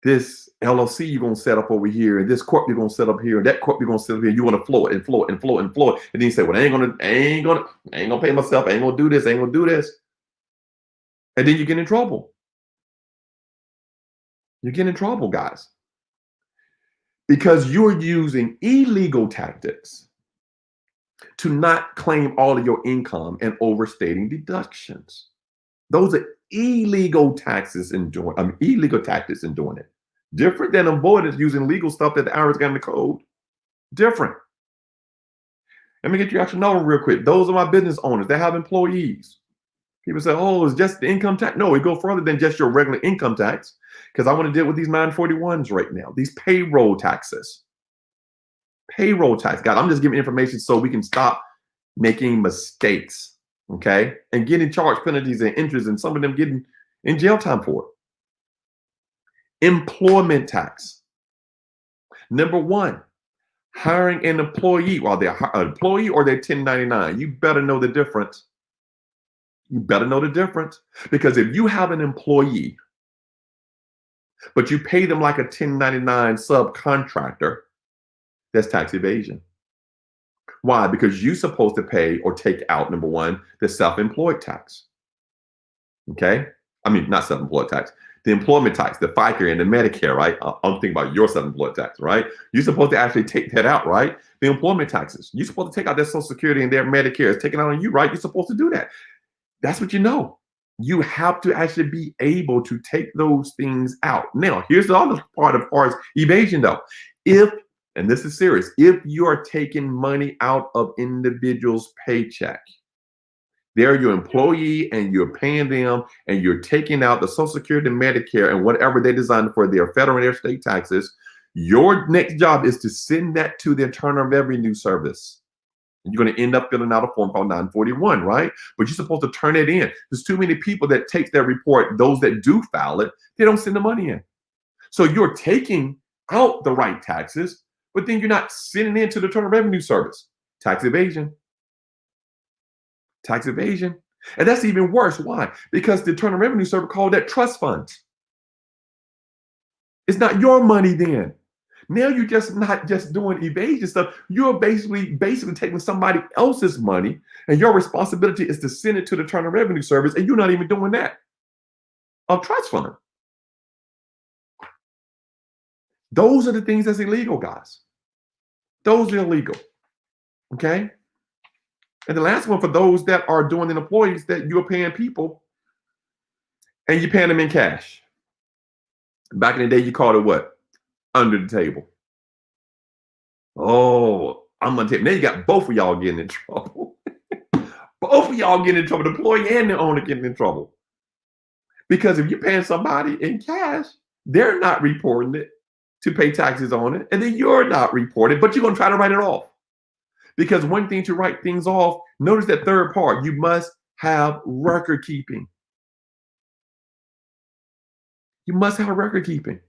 this LLC you're going to set up over here, and this corp you're going to set up here, and that corp you're going to set up here. You want to flow it and flow it and flow it and flow it. And then you say, well, I ain't gonna pay myself. I ain't gonna do this. I ain't gonna do this. And then you get in trouble. You get in trouble, guys. Because you're using illegal tactics to not claim all of your income and overstating deductions. Those are illegal taxes in doing, illegal tactics in doing it. Different than avoidance using legal stuff that the IRS got in the code. Different. Let me get you actually know real quick. Those are my business owners. They have employees. People say, oh, it's just the income tax. No, it goes further than just your regular income tax, because I want to deal with these 941s right now, these payroll taxes. Payroll tax. God, I'm just giving information so we can stop making mistakes, okay? And getting charged penalties and interest, and some of them getting in jail time for it. Employment tax. Number one, hiring an employee, while they're an employee or they're 1099. You better know the difference. You better know the difference, because if you have an employee, but you pay them like a 1099 subcontractor, that's tax evasion. Why? Because you're supposed to pay or take out, number one, the self-employed tax. Okay? I mean, not self-employed tax, the employment tax, the FICA and the Medicare, right? I'm thinking about your self-employed tax, right? You're supposed to actually take that out, right? The employment taxes. You're supposed to take out their Social Security and their Medicare. It's taken out on you, right? You're supposed to do that. That's what you know. You have to actually be able to take those things out. Now, here's the other part of ours evasion, though. If, and this is serious, if you are taking money out of individuals' paycheck, they're your employee and you're paying them and you're taking out the Social Security, Medicare, and whatever they designed for their federal and their state taxes, your next job is to send that to the Internal Revenue Service. You're going to end up filling out a form called 941, right? But you're supposed to turn it in. There's too many people that take that report. Those that do file it, they don't send the money in. So you're taking out the right taxes, but then you're not sending it to the Internal Revenue Service. Tax evasion. Tax evasion. And that's even worse. Why? Because the Internal Revenue Service called that trust funds. It's not your money then. Now you're just not just doing evasion stuff. You're basically taking somebody else's money, and your responsibility is to send it to the Internal Revenue Service, and you're not even doing that. A trust fund. Those are the things that's illegal, guys. Those are illegal. Okay? And the last one, for those that are doing the employees, that you're paying people and you're paying them in cash. Back in the day, you called it what? Under the table. Oh, I'm gonna tell you, now you got both of y'all getting in trouble. Both of y'all getting in trouble, the employee and the owner getting in trouble. Because if you're paying somebody in cash, they're not reporting it to pay taxes on it, and then you're not reporting, but you're gonna try to write it off. Because one thing to write things off, notice that third part, you must have record keeping. You must have record keeping.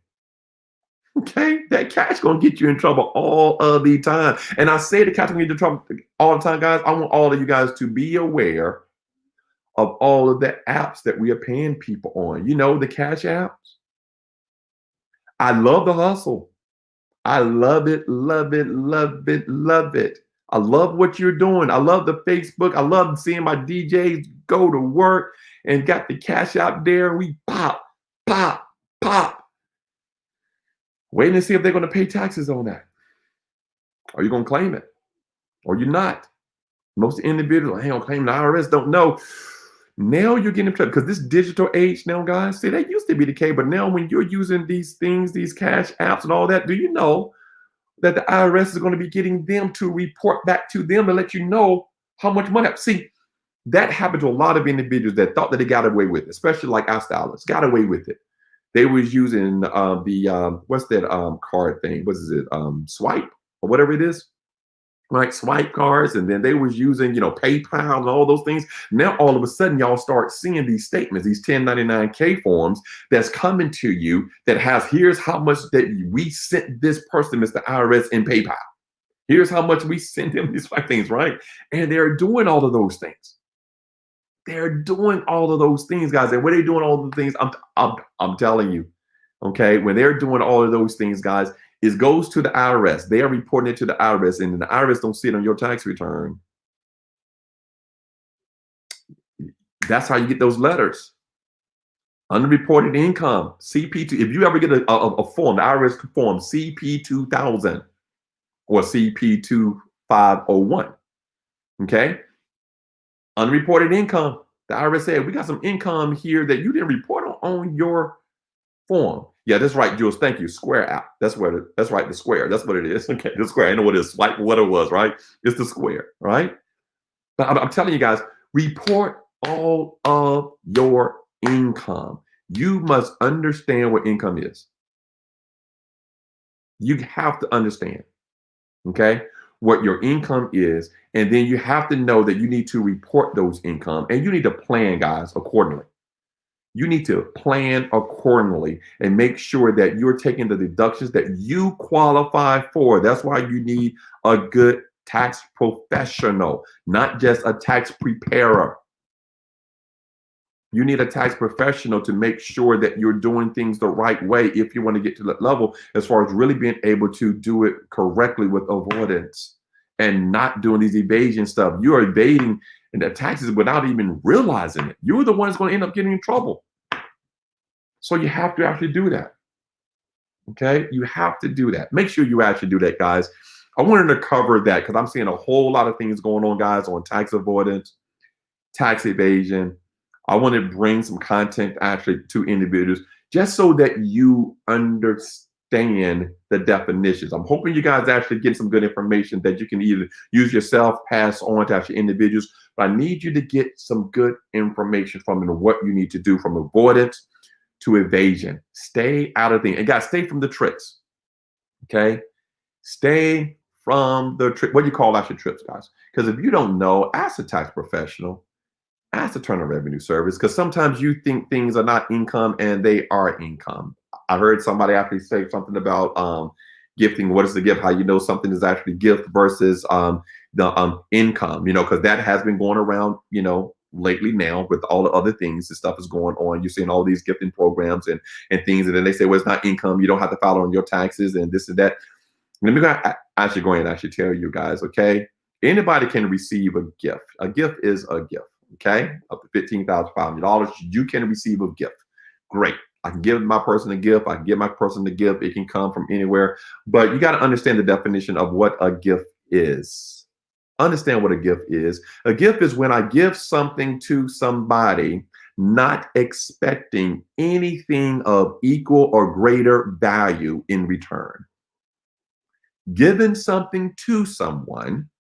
Okay, that cash gonna get you in trouble all of the time. And I say the cash gonna get you in trouble all the time, guys. I want all of you guys to be aware of all of the apps that we are paying people on. You know, the cash apps. I love the hustle. I love it, love it, love it, love it. I love what you're doing. I love the Facebook. I love seeing my DJs go to work and got the cash out there. And we pop, pop, pop. Waiting to see if they're going to pay taxes on that. Are you going to claim it? Or you're not? Most individuals, I ain't gonna claim the IRS, don't know. Now you're getting in trouble because this digital age now, guys, see, that used to be the case, but now when you're using these things, these cash apps and all that, do you know that the IRS is going to be getting them to report back to them to let you know how much money? See, that happened to a lot of individuals that thought that they got away with it, especially like our stylists, got away with it. They was using what's that card thing? What is it? Swipe or whatever it is, like swipe cards, and then they was using, PayPal and all those things. Now all of a sudden y'all start seeing these statements, these 1099K forms that's coming to you that has, here's how much that we sent this person, Mr. IRS, in PayPal. Here's how much we sent them these things, right? And they're doing all of those things. They're doing all of those things, guys. And when they're doing all the things, I'm telling you, okay, when they're doing all of those things, guys, it goes to the IRS. They are reporting it to the IRS, and the IRS don't see it on your tax return. That's how you get those letters. Unreported income, CP2. If you ever get a form, the IRS form CP2000 or CP2501, okay? Unreported income. The IRS said, we got some income here that you didn't report on your form. Yeah, that's right, Jules. Thank you. Square app. That's right. The Square. That's what it is. Okay, the Square. I know what it is. Like what it was, right? It's the Square, right? But I'm telling you guys, report all of your income. You must understand what income is. You have to understand, okay, what your income is, and then you have to know that you need to report those income, and you need to plan, guys, accordingly. You need to plan accordingly and make sure that you're taking the deductions that you qualify for. That's why you need a good tax professional, not just a tax preparer. You need a tax professional to make sure that you're doing things the right way if you want to get to that level, as far as really being able to do it correctly with avoidance and not doing these evasion stuff. You're evading the taxes without even realizing it. You're the one that's going to end up getting in trouble. So you have to actually do that. Okay, you have to do that. Make sure you actually do that, guys. I wanted to cover that because I'm seeing a whole lot of things going on, guys, on tax avoidance, tax evasion. I want to bring some content actually to individuals just so that you understand the definitions. I'm hoping you guys actually get some good information that you can either use yourself, pass on to actually individuals. But I need you to get some good information from them, what you need to do from avoidance to evasion. Stay out of things. And guys, stay from the tricks. Okay? Stay from the trick. What do you call actually tricks, guys? Because if you don't know, ask a tax professional. Ask the Internal Revenue Service, because sometimes you think things are not income and they are income. I heard somebody actually say something about gifting. What is the gift? How you know something is actually gift versus the income, because that has been going around, lately now with all the other things and stuff is going on. You're seeing all these gifting programs and things, and then they say, well, it's not income. You don't have to file on your taxes and this and that. Let me actually go ahead and actually tell you guys, okay? Anybody can receive a gift. A gift is a gift. Okay, up to $15,500, you can receive a gift. Great. I can give my person a gift. I can give my person a gift. It can come from anywhere. But you got to understand the definition of what a gift is. Understand what a gift is. A gift is when I give something to somebody, not expecting anything of equal or greater value in return. Giving something to someone,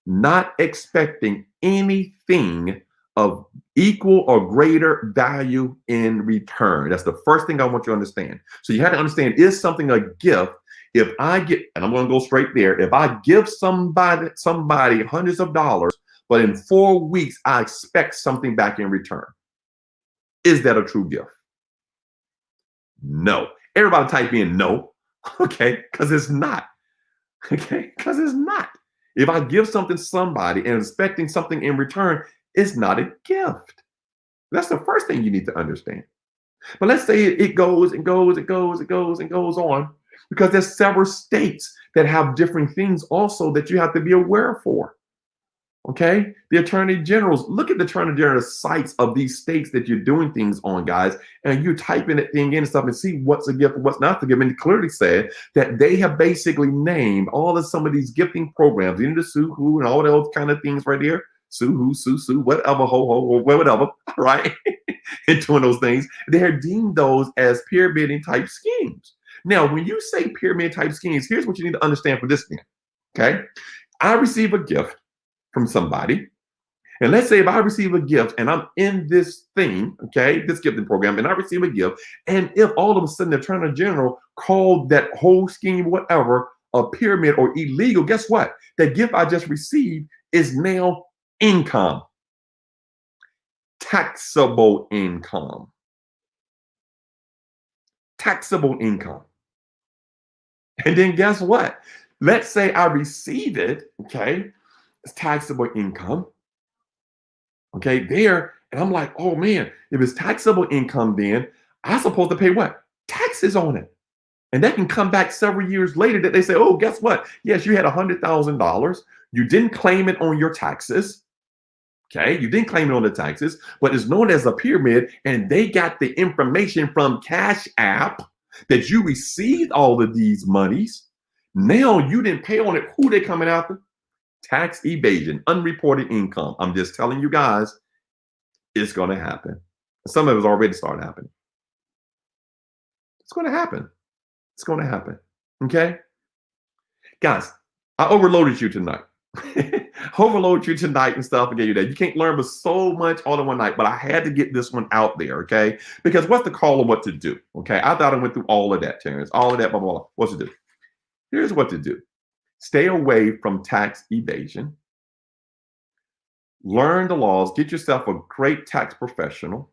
not expecting anything of equal or greater value in return. That's the first thing I want you to understand. So you have to understand, is something a gift if I get, and I'm going to go straight there, if I give somebody hundreds of dollars, but in 4 weeks, I expect something back in return. Is that a true gift? No. Everybody type in no. Okay, because it's not. Okay, because it's not. If I give something to somebody and expecting something in return, it's not a gift. That's the first thing you need to understand. But let's say it goes and goes and goes and goes and goes on, because there's several states that have different things also that you have to be aware for. Okay, the attorney generals, look at the attorney general sites of these states that you're doing things on, guys, and you're typing that thing in and stuff and see what's a gift and what's not a gift. And it clearly said that they have basically named all of some of these gifting programs, into sue who and all those kind of things right there. Sue who, sue, whatever, ho, whatever, right? And doing those things, they're deemed those as pyramid type schemes. Now, when you say pyramid type schemes, here's what you need to understand for this thing. Okay, I receive a gift from somebody. And let's say if I receive a gift and I'm in this thing, okay, this gifting program, and I receive a gift, and if all of a sudden the attorney general called that whole scheme, whatever, a pyramid or illegal, guess what? That gift I just received is now income, taxable income, taxable income. And then guess what? Let's say I receive it, okay, it's taxable income. Okay, there, and I'm like, oh man, if it's taxable income, then I'm supposed to pay what? Taxes on it. And that can come back several years later that they say, oh, guess what? Yes, you had $100,000. You didn't claim it on your taxes. Okay, you didn't claim it on the taxes, but it's known as a pyramid, and they got the information from Cash App that you received all of these monies. Now you didn't pay on it. Who they coming after? Tax evasion, unreported income. I'm just telling you guys, it's going to happen. Some of it has already started happening. It's going to happen. It's going to happen. Okay? Guys, I overloaded you tonight. Overloaded you tonight and stuff and gave you that. You can't learn but so much all in one night, but I had to get this one out there, okay? Because what's the call of what to do? Okay, I thought I went through all of that, Terrence. All of that, blah, blah, blah. What to do? Here's what to do. Stay away from tax evasion. Learn the laws, get yourself a great tax professional,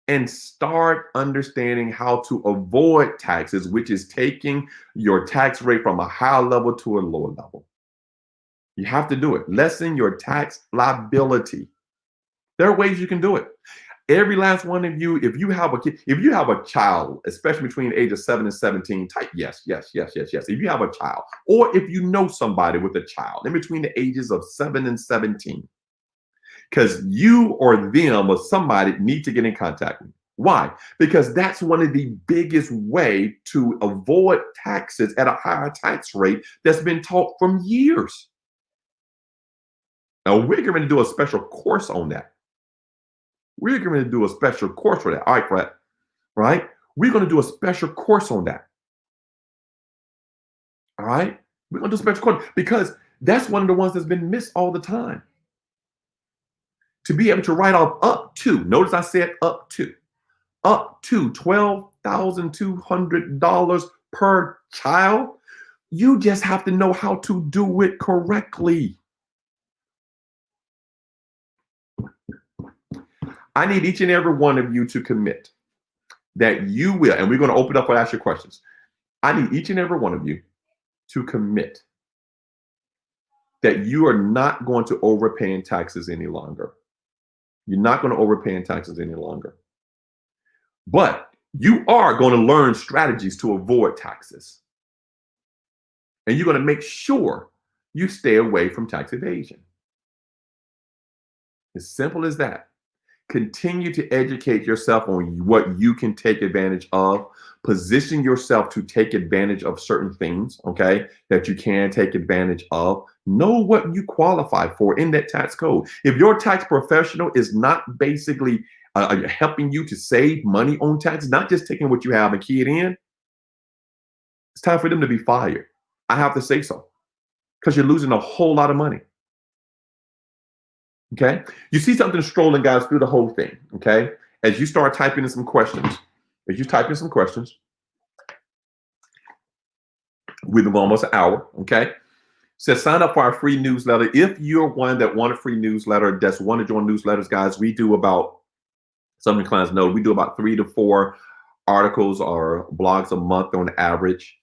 and start understanding how to avoid taxes, which is taking your tax rate from a high level to a lower level. You have to do it. Lessen your tax liability. There are ways you can do it. Every last one of you, if you have a kid, if you have a child, especially between the age of 7 and 17, type yes, yes, yes, yes, yes. If you have a child, or if you know somebody with a child in between the ages of 7 and 17, because you or them or somebody need to get in contact with you. Why? Because that's one of the biggest way to avoid taxes at a higher tax rate that's been taught from years. Now we're going to do a special course on that. We're going to do a special course for that. All right, Fred. Right? We're going to do a special course on that. All right? We're going to do a special course because that's one of the ones that's been missed all the time. To be able to write off up to, notice I said up to $12,200 per child, you just have to know how to do it correctly. I need each and every one of you to commit that you will, and we're going to open up and ask your questions. I need each and every one of you to commit that you are not going to overpay in taxes any longer. You're not going to overpay in taxes any longer. But you are going to learn strategies to avoid taxes. And you're going to make sure you stay away from tax evasion. As simple as that. Continue to educate yourself on what you can take advantage of. Position yourself to take advantage of certain things, okay, that you can take advantage of. Know what you qualify for in that tax code. If your tax professional is not basically helping you to save money on taxes, not just taking what you have and key it in, it's time for them to be fired. I have to say so, because you're losing a whole lot of money. Okay, you see something strolling, guys, through the whole thing. Okay, as you start typing in some questions, we've almost an hour. Okay, says sign up for our free newsletter. If you're one that want a free newsletter, that's want to join newsletters, guys, we do about, some of the clients know, we do about 3 to 4 articles or blogs a month on average.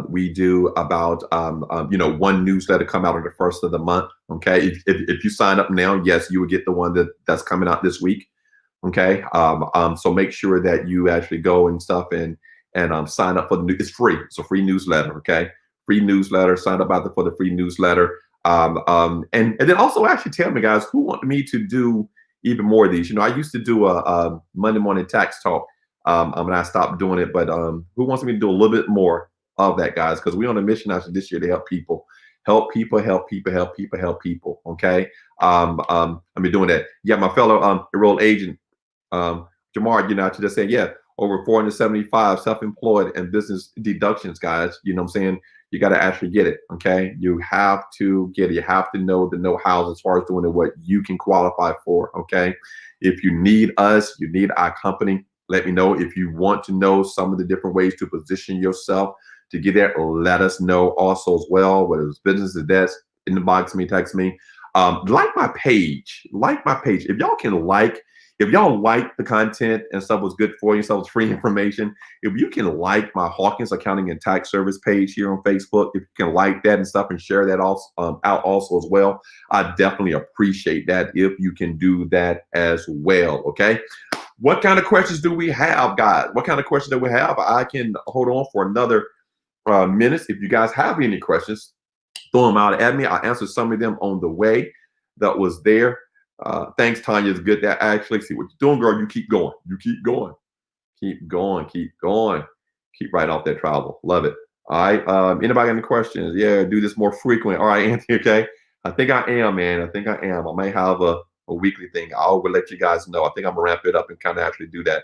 We do about one newsletter come out on the first of the month. Okay, if you sign up now, yes, you will get the one that's coming out this week. Okay, so make sure that you actually go and stuff and sign up for the new. It's free. It's a free newsletter. Okay, free newsletter. Sign up for the free newsletter. And then also actually tell me, guys, who want me to do even more of these. I used to do a Monday morning tax talk, and I stopped doing it. But who wants me to do a little bit more of that, guys? Because we're on a mission actually this year to help people, help people, help people, help people, help people. Okay, I've been doing that. Yeah, my fellow enrolled agent, Jamar, she just said, yeah, over 475 self-employed and business deductions, guys. You know what I'm saying? You got to actually get it. Okay. You have to get it. You have to know the know-hows as far as doing it, what you can qualify for. Okay. If you need us, you need our company, let me know. If you want to know some of the different ways to position yourself to get there, let us know also as well, whether it's business or desk, inbox me, text me. Like my page. If y'all can if y'all like the content and stuff was good for you, stuff was free information, if you can like my Hawkins Accounting and Tax Service page here on Facebook, if you can like that and stuff and share that also out also as well, I definitely appreciate that if you can do that as well. Okay. What kind of questions do we have, guys? What kind of questions do we have? I can hold on for another minutes. If you guys have any questions, throw them out at me. I'll answer some of them on the way that was there. Thanks, Tanya. It's good to actually see what you're doing, girl. You keep going. You keep going. Keep going. Keep going. Keep right off that travel. Love it. All right. Anybody got any questions? Yeah, do this more frequently. All right, Anthony. Okay. I think I am, man. I think I am. I may have a weekly thing. I will let you guys know. I think I'm gonna ramp it up and kind of actually do that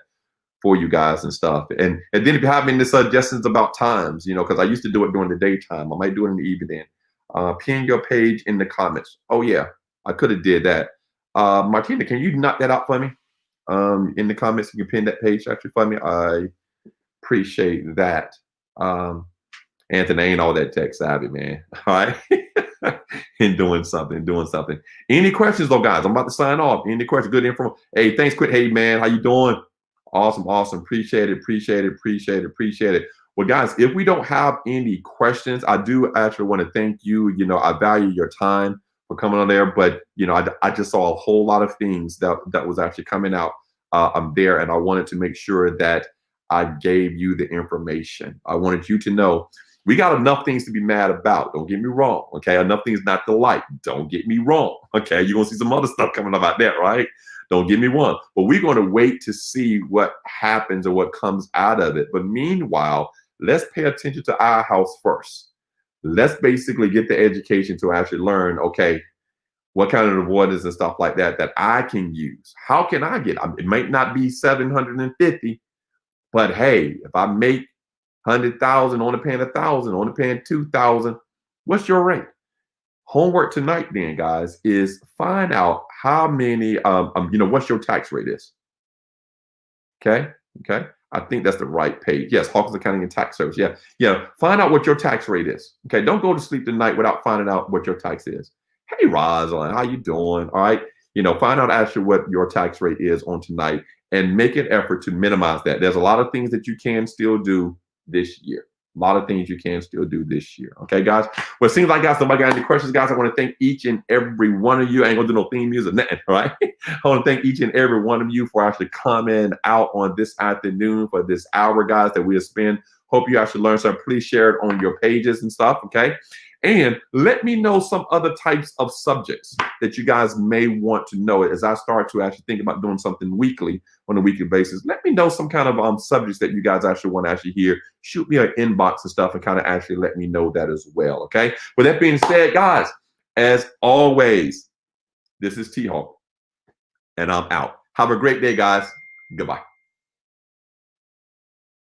for you guys and stuff. And then if you have any suggestions about times, because I used to do it during the daytime, I might do it in the evening. Pin your page in the comments. Oh yeah, I could have did that. Martina, can you knock that out for me? In the comments, you can pin that page actually for me. I appreciate that. Anthony ain't all that tech savvy, man. All right. And doing something. Any questions though, guys? I'm about to sign off. Any questions? Good info. Hey, thanks, Quit. Hey, man, how you doing? Awesome. Appreciate it. Well, guys, if we don't have any questions, I do actually want to thank you. I value your time for coming on there, but I just saw a whole lot of things that was actually coming out there, and I wanted to make sure that I gave you the information. I wanted you to know we got enough things to be mad about. Don't get me wrong. Okay, enough things not to like. Don't get me wrong. Okay, you're gonna see some other stuff coming about that, right? Don't get me wrong. But we're going to wait to see what happens or what comes out of it. But meanwhile, let's pay attention to our house first. Let's basically get the education to actually learn, okay, what kind of avoidance and stuff like that I can use. How can I get? It might not be 750, but hey, if I make 100,000, only paying 1,000, only paying 2,000, what's your rate? Homework tonight, then, guys, is find out how many, what's your tax rate is. Okay. I think that's the right page. Yes, Hawkins Accounting and Tax Service. Yeah. Find out what your tax rate is. Okay. Don't go to sleep tonight without finding out what your tax is. Hey, Rosalind, how you doing? All right. Find out actually what your tax rate is on tonight and make an effort to minimize that. There's a lot of things that you can still do this year. A lot of things you can still do this year. Okay, guys? Well, it seems like, guys, somebody got any questions, guys. I want to thank each and every one of you. I ain't going to do no theme music, nothing, right? I want to thank each and every one of you for actually coming out on this afternoon for this hour, guys, that we'll spend. Hope you actually learned something. Please share it on your pages and stuff, okay? And let me know some other types of subjects that you guys may want to know as I start to actually think about doing something weekly on a weekly basis. Let me know some kind of subjects that you guys actually want to actually hear. Shoot me an inbox and stuff and kind of actually let me know that as well, okay? With that being said, guys, as always, this is T-Hawk, and I'm out. Have a great day, guys. Goodbye.